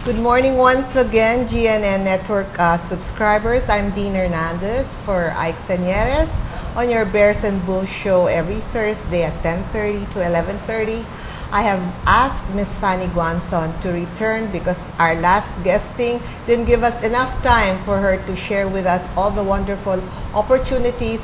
Good morning once again, GNN Network subscribers. I'm Dean Hernandez for Ike Sanyeres on your Bears and Bulls show every Thursday at 10:30 to 11:30. I have asked Miss Fannie Guanzon to return because our last guesting didn't give us enough time for her to share with us all the wonderful opportunities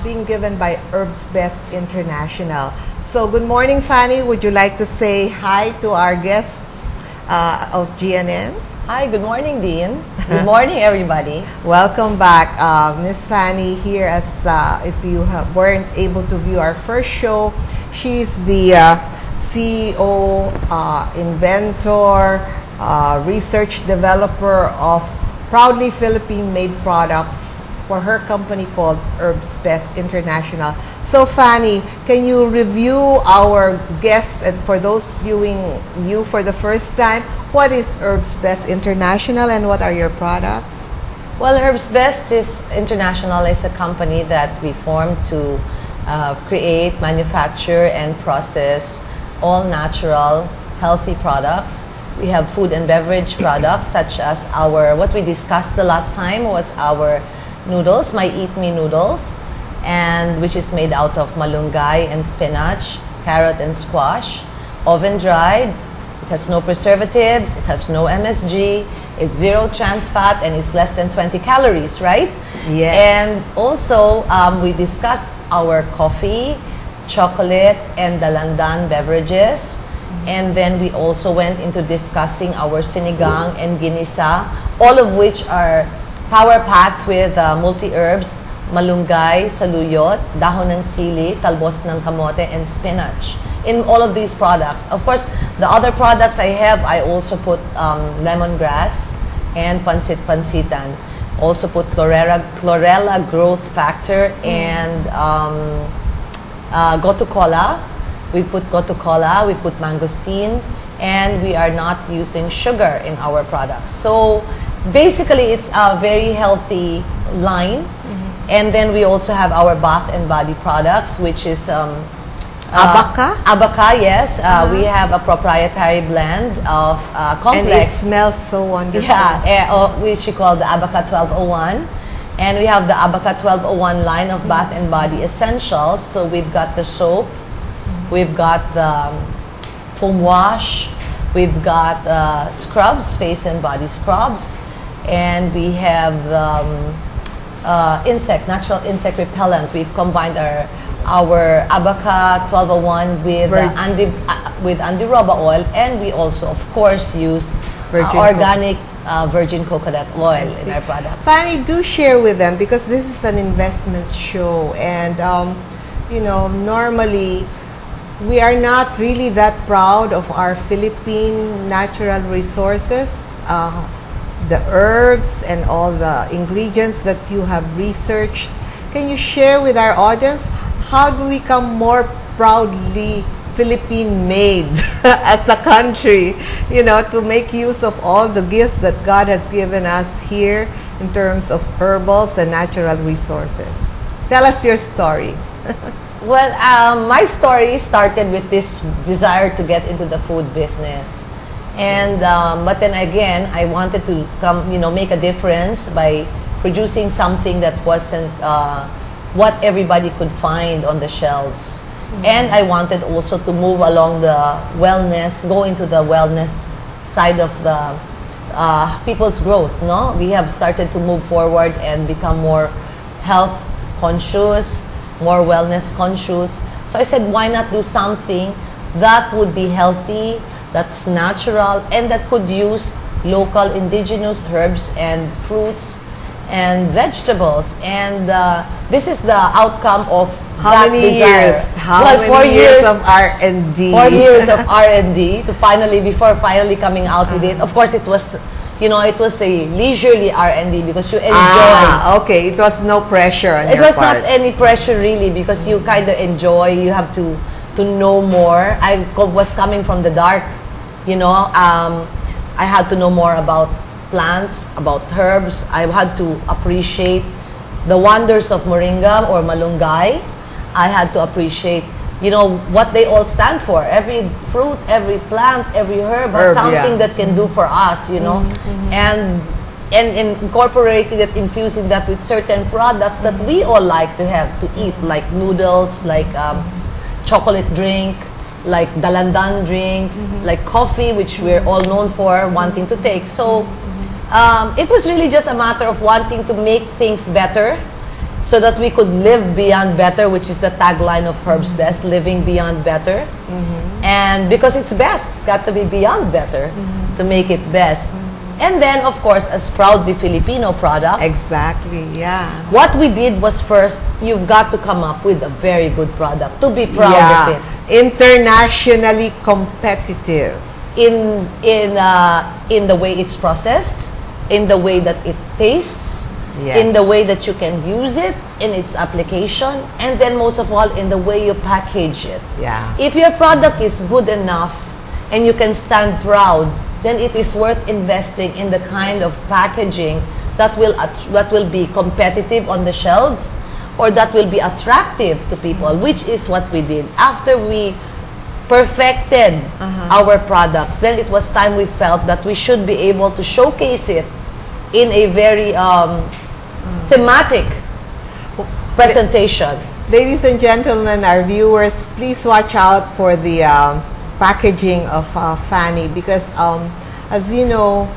being given by Herbs Best International. So good morning, Fannie. Would you like to say hi to our guests of GNN? Hi, good morning, Dean. Good morning, everybody. Welcome back, Miss Fannie here. As if you weren't able to view our first show, she's the CEO, inventor, research developer of proudly Philippine-made products for her company called Herbs Best International. So Fannie, can you review our guests, and for those viewing you for the first time, what is Herbs Best International and what are your products? Well, Herbs Best International is a company that we formed to create, manufacture, and process all natural, healthy products. We have food and beverage products such as what we discussed the last time was our noodles, My Eat Me noodles, and which is made out of malunggay and spinach, carrot and squash, oven dried. It has no preservatives, it has no MSG, it's zero trans fat, and it's less than 20 calories, right? Yes. And also, we discussed our coffee, chocolate, and dalandan beverages. And then we also went into discussing our sinigang and ginisa, all of which are power-packed with multi-herbs, malunggay, saluyot, dahon ng sili, talbos ng kamote, and spinach. In all of these products. Of course, the other products I have, I also put lemongrass and pansit-pansitan. Also put chlorella growth factor and gotu kola. We put gotu kola, we put mangosteen, and we are not using sugar in our products. So basically, it's a very healthy line. And then we also have our bath and body products, which is Ibaka? Ibaka, yes. We have a proprietary blend of complex. And it smells so wonderful. Yeah, which we call the Ibaka 1201. And we have the Ibaka 1201 line of bath and body essentials. So we've got the soap, we've got the foam wash, we've got scrubs, face and body scrubs, and we have the natural insect repellent. We've combined our Ibaka 1201 with Andiroba oil, and we also, of course, use organic virgin coconut oil in our products. Fannie, do share with them, because this is an investment show, and you know, normally we are not really that proud of our Philippine natural resources. The herbs and all the ingredients that you have researched. Can you share with our audience, how do we become more proudly Philippine-made as a country, you know, to make use of all the gifts that God has given us here in terms of herbals and natural resources? Tell us your story. Well, my story started with this desire to get into the food business. And but then again, I wanted to make a difference by producing something that wasn't what everybody could find on the shelves. And I wanted also to move along the wellness, go into the wellness side of the people's growth. No, we have started to move forward and become more health conscious, more wellness conscious. So I said, why not do something that would be healthy, that's natural, and that could use local indigenous herbs and fruits and vegetables. And this is the outcome of How many desire. years? How well, many years of R&D? 4 years of R&D to before finally coming out with it. Of course, it was, it was a leisurely R&D because you enjoy. Okay. It was no pressure on your part. It was not any pressure really, because you kind of enjoy. You have to know more. I was coming from the dark, I had to know more about plants, about herbs. I had to appreciate the wonders of moringa or malunggay. I had to appreciate you know, what they all stand for. Every fruit, every plant, every herb has something that can do for us, you know. And incorporating that, infusing that with certain products that we all like to have, to eat, like noodles, like chocolate drink, like dalandan drinks, like coffee, which we're all known for wanting to take. So it was really just a matter of wanting to make things better so that we could live beyond better, which is the tagline of Herb's Best, living beyond better. And because it's best, it's got to be beyond better to make it best. And then, of course, as proudly Filipino product. Exactly, yeah. What we did was, first, you've got to come up with a very good product to be proud of it. Internationally competitive. In the way it's processed, in the way that it tastes, in the way that you can use it, in its application, and then most of all, in the way you package it. Yeah. If your product is good enough and you can stand proud, then it is worth investing in the kind of packaging that will be competitive on the shelves, or that will be attractive to people, which is what we did. After we perfected our products, then it was time we felt that we should be able to showcase it in a very thematic presentation. Ladies and gentlemen, our viewers, please watch out for the packaging of Fannie, because as you know,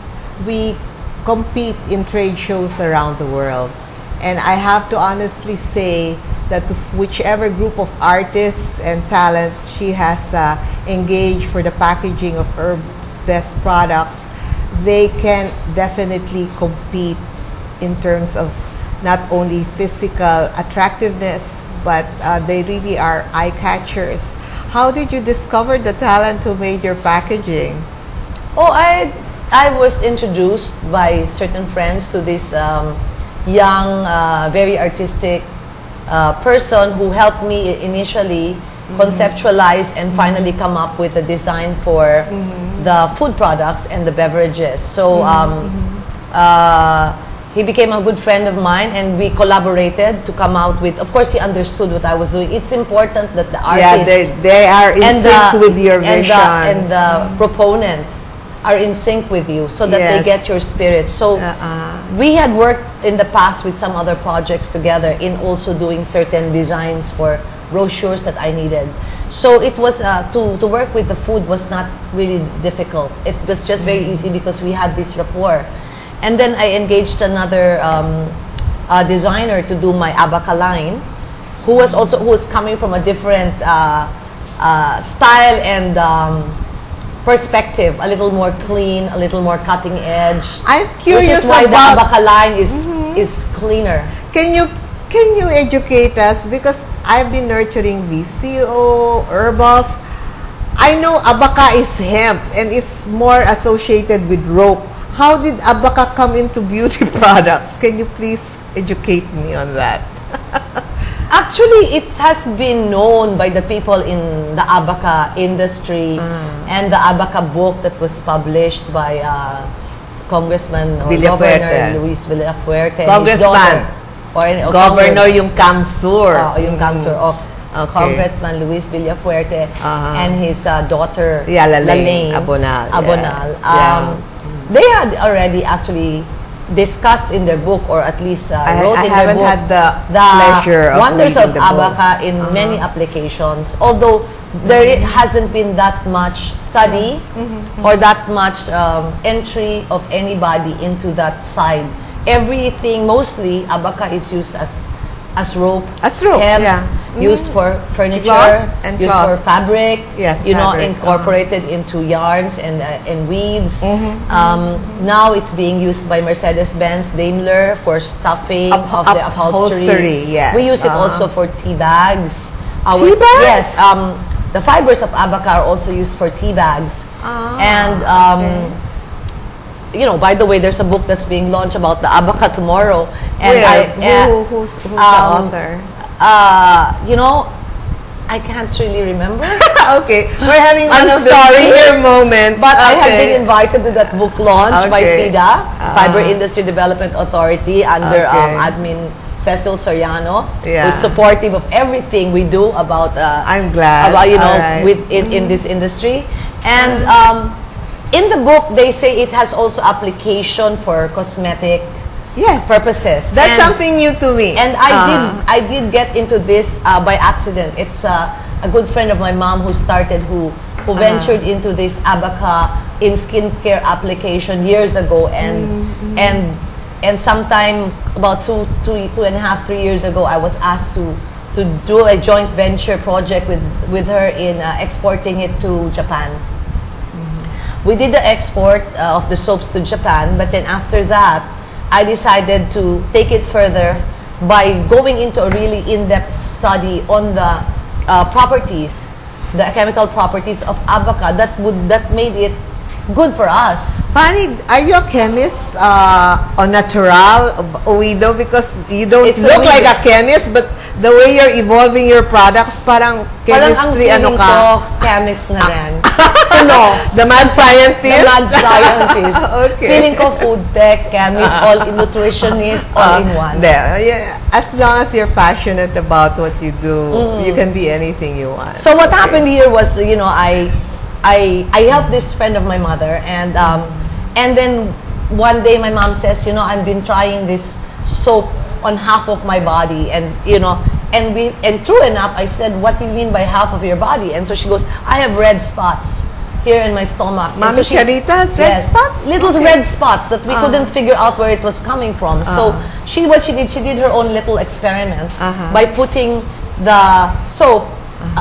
we compete in trade shows around the world, and I have to honestly say that whichever group of artists and talents she has engaged for the packaging of Herb's Best products, they can definitely compete in terms of not only physical attractiveness, but they really are eye catchers. How did you discover the talent who made your packaging? Oh, I was introduced by certain friends to this young, very artistic person who helped me initially conceptualize and finally come up with the design for the food products and the beverages. So he became a good friend of mine, and we collaborated to come out with, of course he understood what I was doing. It's important that the artists, they are in sync with your vision. And the proponent are in sync with you, so that they get your spirit. So we had worked in the past with some other projects together in also doing certain designs for brochures that I needed. So it was, to work with the food was not really difficult. It was just very easy because we had this rapport. And then I engaged another designer to do my Ibaka line, who was coming from a different style and perspective, a little more clean, a little more cutting edge. I'm curious which is why about the Ibaka line is cleaner. Can you educate us, because I've been nurturing VCO, herbals. I know Ibaka is hemp and it's more associated with rope. How did Ibaka come into beauty products? Can you please educate me on that? Actually, it has been known by the people in the Ibaka industry and the Ibaka book that was published by Congressman or Governor Luis Villafuerte, his daughter. Governor yung Kamsur. Yung Kamsur of Congressman Luis Villafuerte and his daughter Laling Abonal. Yes. They had already actually discussed in their book, or at least wrote in their book, had the pleasure of wonders of the Ibaka in many applications. Although there hasn't been that much study or that much entry of anybody into that side. Everything, mostly Ibaka is used as rope, hemp, used for furniture, used for fabric, incorporated into yarns and weaves. Now it's being used by Mercedes-Benz, Daimler for stuffing of the upholstery. We use it also for tea bags. Tea bags? Yes. The fibers of Ibaka are also used for tea bags. You know, by the way, there's a book that's being launched about the Ibaka tomorrow. And who's the author? You know, I can't really remember. Okay, we're having one of the senior moments. But I have been invited to that book launch by FIDA, Fiber Industry Development Authority, under admin Cecil Soriano, Yeah. who's supportive of everything we do about I'm glad. about Alright. in this industry. And in the book, they say it has also application for cosmetic Yes. purposes. That's And- something new to me. And I did get into this by accident. It's a good friend of my mom who ventured into this Ibaka in skincare application years ago, and sometime about two and a half, 3 years ago, I was asked to do a joint venture project with her in exporting it to Japan. We did the export of the soaps to Japan, but then after that, I decided to take it further by going into a really in-depth study on the properties, the chemical properties of Ibaka that made it good for us. Fannie, are you a chemist or natural, Owido? Because you don't It's look Owido. like a chemist, but the way you're evolving your products, parang Parang ang chemistry, feeling ano ka? ko, chemist na rin. No, The mad scientist? the mad scientist. Okay. Feeling ko food tech, chemist, all nutritionist, all in one. There, yeah, as long as you're passionate about what you do, you can be anything you want. So what happened here was, you know, I helped this friend of my mother, and then one day my mom says, you know, I've been trying this soap on half of my body, and you know, and true enough, I said, what do you mean by half of your body? And so she goes, I have red spots here in my stomach. And Mami so Charita has red Yes, spots? little Okay. red spots that we couldn't figure out where it was coming from. So what she did her own little experiment by putting the soap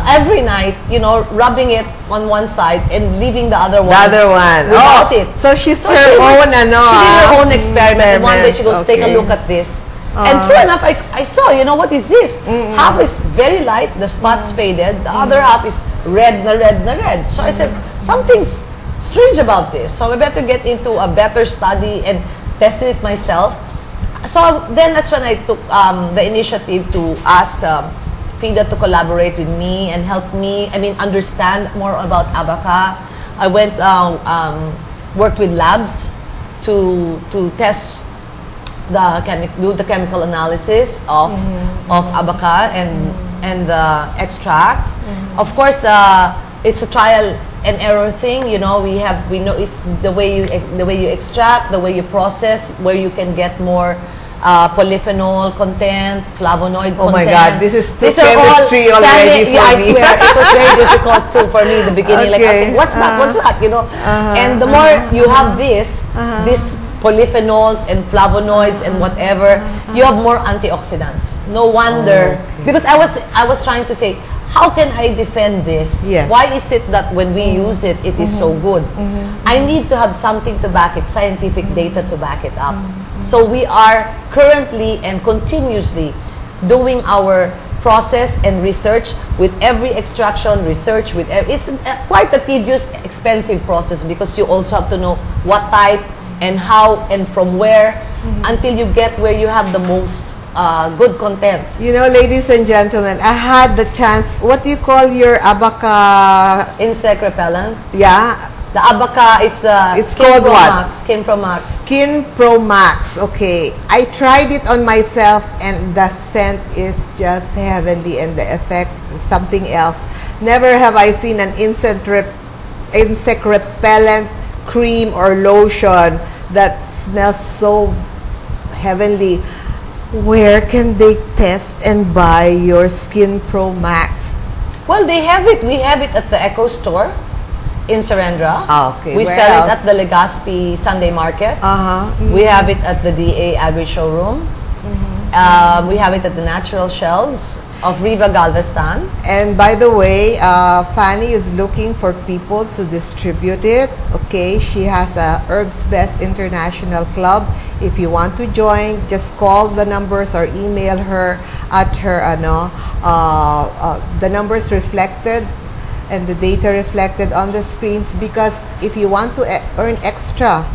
every night, you know, rubbing it on one side and leaving the other one. The other one. Without Oh, it. so she's So her she own, ano, She did her own experiment. And one day she goes, take a okay. look at this. And true enough, I saw, you know, what is this? Half is very light, the spots faded. The other half is red na red na red. So I said, something's strange about this. So I better get into a better study and test it myself. So then that's when I took the initiative to ask FIDA to collaborate with me and help me, understand more about Ibaka. I went, worked with labs to test do the chemical analysis of Ibaka and the extract. Of course, it's a trial and error thing. You know, we know it's the way you extract, the way you process, where you can get more polyphenol content, flavonoid content. Oh my God, this is too These are chemistry all already for yeah, I me. swear, it was very difficult too for me in the beginning. Like I Okay. said, what's that? What's that? You know, and the more you have this polyphenols and flavonoids and whatever, you have more antioxidants. No wonder, because I was trying to say, how can I defend this? Yes. Why is it that when we use it, it is so good? I need to have something to back it, scientific data to back it up. So we are currently and continuously doing our process and research with every extraction, research with it's quite a tedious, expensive process, because you also have to know what type and how and from where until you get where you have the most good content. You know, ladies and gentlemen, I had the chance, what do you call your Ibaka? Insect repellent. Yeah, The Ibaka, it's Skin called Pro what? Max. Skin Pro Max. Skin Pro Max. Okay, I tried it on myself and the scent is just heavenly and the effects is something else. Never have I seen an insect repellent cream or lotion that smells so heavenly. Where can they test and buy your Skin Pro Max? Well, they have it. We have it at the Echo Store in Surrendra. Okay, We where sell else? it at the Legazpi Sunday Market. We have it at the DA Agri Showroom. We have it at the natural shelves of Riva Galveston. And by the way, Fannie is looking for people to distribute it. Okay, she has a Herbs Best International Club. If you want to join, just call the numbers or email her at her the numbers reflected and the data reflected on the screens, because if you want to earn extra